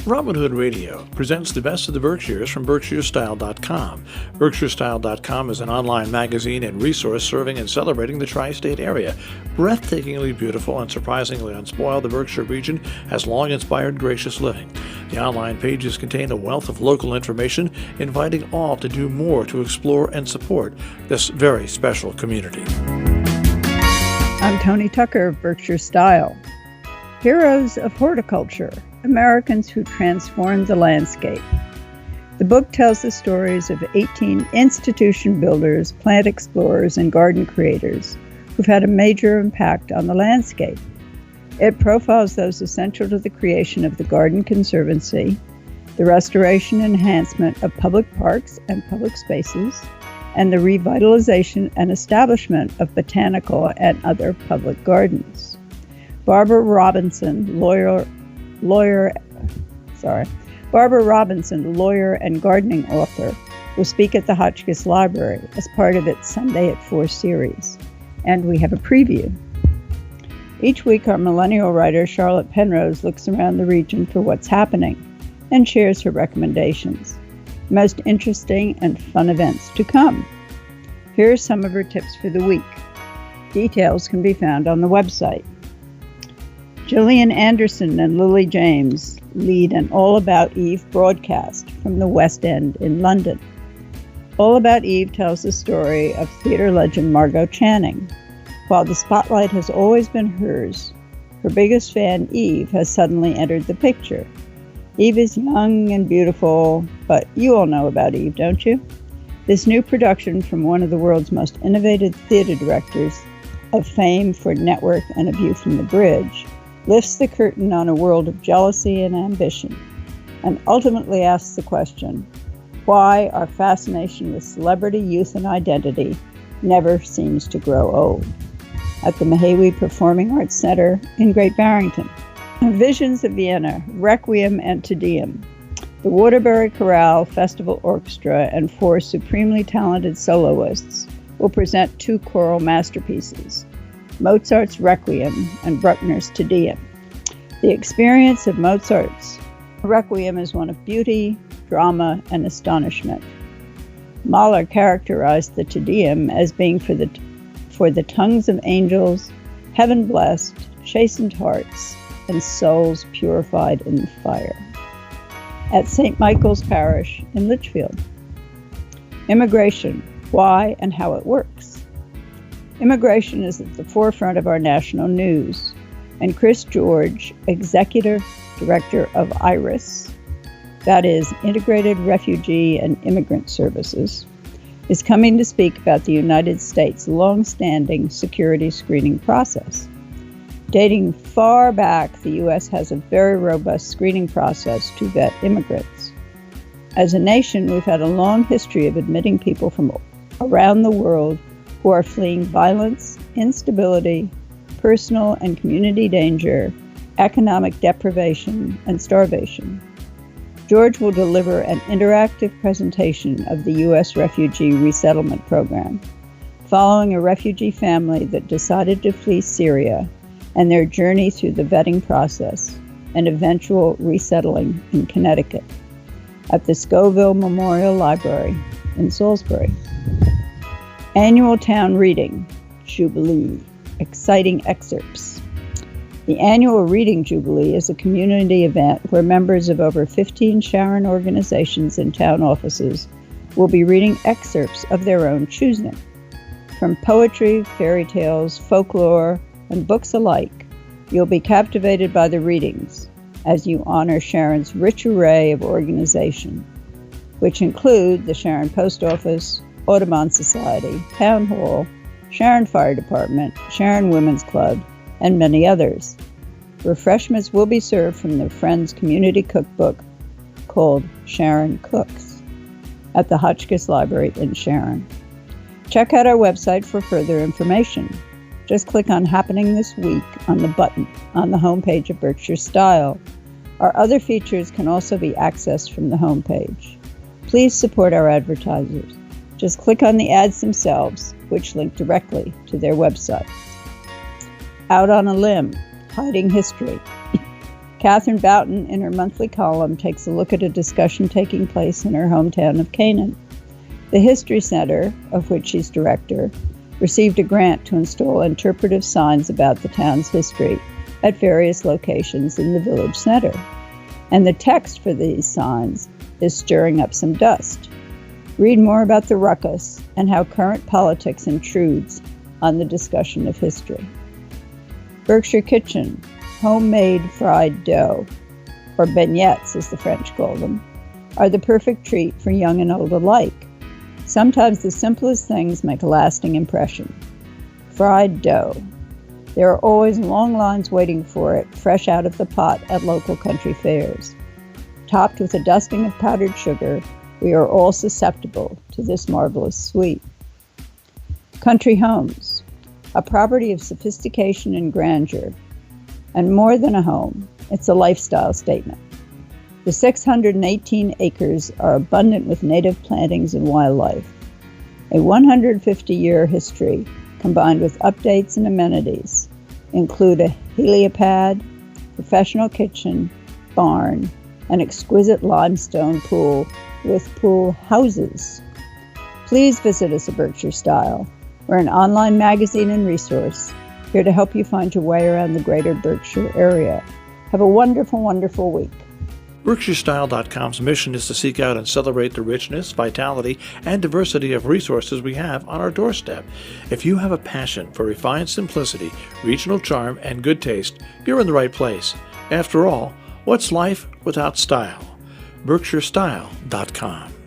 Robin Hood Radio presents the best of the Berkshires from BerkshireStyle.com. BerkshireStyle.com is an online magazine and resource serving and celebrating the tri-state area. Breathtakingly beautiful and surprisingly unspoiled, the Berkshire region has long inspired gracious living. The online pages contain a wealth of local information, inviting all to do more to explore and support this very special community. I'm Tony Tucker of Berkshire Style. Heroes of Horticulture, Americans who transformed the landscape. The book tells the stories of 18 institution builders, plant explorers, and garden creators who've had a major impact on the landscape. It profiles those essential to the creation of the Garden Conservancy, the restoration and enhancement of public parks and public spaces, and the revitalization and establishment of botanical and other public gardens. Barbara Robinson, lawyer and gardening author, will speak at the Hotchkiss Library as part of its Sunday at 4 series. And we have a preview. Each week, our millennial writer, Charlotte Penrose, looks around the region for what's happening and shares her recommendations. Most interesting and fun events to come. Here are some of her tips for the week. Details can be found on the website. Gillian Anderson and Lily James lead an All About Eve broadcast from the West End in London. All About Eve tells the story of theater legend Margot Channing. While the spotlight has always been hers, her biggest fan, Eve, has suddenly entered the picture. Eve is young and beautiful, but you all know about Eve, don't you? This new production from one of the world's most innovative theater directors of fame for Network and A View from the Bridge lifts the curtain on a world of jealousy and ambition, and ultimately asks the question, why our fascination with celebrity, youth, and identity never seems to grow old. At the Mahawi Performing Arts Center in Great Barrington. Visions of Vienna, Requiem and Te Deum. The Waterbury Chorale Festival Orchestra and 4 supremely talented soloists will present 2 choral masterpieces, Mozart's Requiem and Bruckner's Te Deum. The experience of Mozart's Requiem is one of beauty, drama, and astonishment. Mahler characterized the Te Deum as being for the tongues of angels, heaven-blessed, chastened hearts, and souls purified in the fire. At St. Michael's Parish in Litchfield. Immigration, why and how it works. Immigration is at the forefront of our national news, and Chris George, Executive Director of IRIS, that is Integrated Refugee and Immigrant Services, is coming to speak about the United States' long-standing security screening process. Dating far back, the U.S. has a very robust screening process to vet immigrants. As a nation, we've had a long history of admitting people from around the world who are fleeing violence, instability, personal and community danger, economic deprivation, and starvation. George will deliver an interactive presentation of the U.S. Refugee Resettlement Program, following a refugee family that decided to flee Syria and their journey through the vetting process and eventual resettling in Connecticut at the Scoville Memorial Library in Salisbury. Annual Town Reading, Jubilee, exciting excerpts. The annual Reading Jubilee is a community event where members of over 15 Sharon organizations and town offices will be reading excerpts of their own choosing. From poetry, fairy tales, folklore, and books alike, you'll be captivated by the readings as you honor Sharon's rich array of organization, which include the Sharon Post Office, Audubon Society, Town Hall, Sharon Fire Department, Sharon Women's Club, and many others. Refreshments will be served from the Friends Community Cookbook called Sharon Cooks at the Hotchkiss Library in Sharon. Check out our website for further information. Just click on Happening This Week on the button on the homepage of Berkshire Style. Our other features can also be accessed from the homepage. Please support our advertisers. Just click on the ads themselves, which link directly to their website. Out on a Limb, Hiding History. Catherine Boughton, in her monthly column, takes a look at a discussion taking place in her hometown of Canaan. The History Center, of which she's director, received a grant to install interpretive signs about the town's history at various locations in the village center. And the text for these signs is stirring up some dust. Read more about the ruckus and how current politics intrudes on the discussion of history. Berkshire Kitchen, homemade fried dough, or beignets as the French call them, are the perfect treat for young and old alike. Sometimes the simplest things make a lasting impression. Fried dough. There are always long lines waiting for it, fresh out of the pot at local country fairs. Topped with a dusting of powdered sugar, we are all susceptible to this marvelous sweet. Country homes, a property of sophistication and grandeur, and more than a home, it's a lifestyle statement. The 618 acres are abundant with native plantings and wildlife. A 150-year history combined with updates and amenities include a heliopad, professional kitchen, barn, an exquisite limestone pool with pool houses. Please visit us at Berkshire Style. We're an online magazine and resource here to help you find your way around the greater Berkshire area. Have a wonderful, wonderful week. BerkshireStyle.com's mission is to seek out and celebrate the richness, vitality, and diversity of resources we have on our doorstep. If you have a passion for refined simplicity, regional charm, and good taste, you're in the right place. After all, what's life without style? BerkshireStyle.com.